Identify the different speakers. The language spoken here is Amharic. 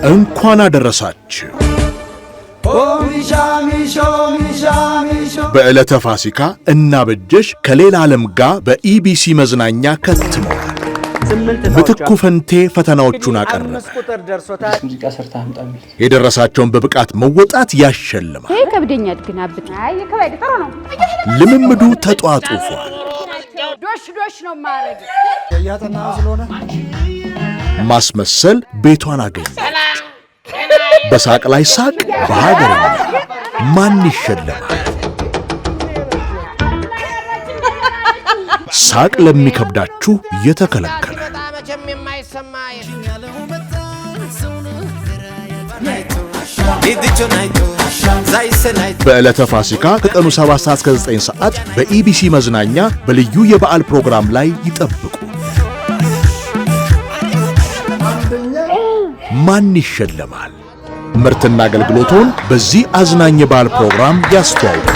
Speaker 1: እንኳን አደረሳችሁ። በዕለተ ፋሲካ እናበጀሽ ከሌላ ዓለም ጋር በኢቢሲ መዝናኛ ከትመዋል። ምትኩ ፈንቴ ፈተናዎቹን አቀረበ። የደረሳቸውን በብቃት መወጣት ያሸልማል።
Speaker 2: ከብደኛል ግን አብጥ
Speaker 1: ልምምዱ ተጧጡፏል።
Speaker 2: ዶሽ ነው ማረግ
Speaker 3: ያተና ስለሆነ
Speaker 1: ማስመሰል ቤቷን አገኘ። በሳቅ ላይ ሳቅ በሀገርኛ ማን ይሸለማል? ሳቅ ለሚከብዳችሁ የተከለከለ በዕለተ ፋሲካ ከቀኑ 7 ሰዓት እስከ 9 ሰዓት በኢቢሲ መዝናኛ በልዩ የበዓል ፕሮግራም ላይ ይጠብቁ። ማን ይሸለማል? ምርትና አገልግሎቶን በዚህ አዝናኝ የበዓል ፕሮግራም ያስተዋውቁ።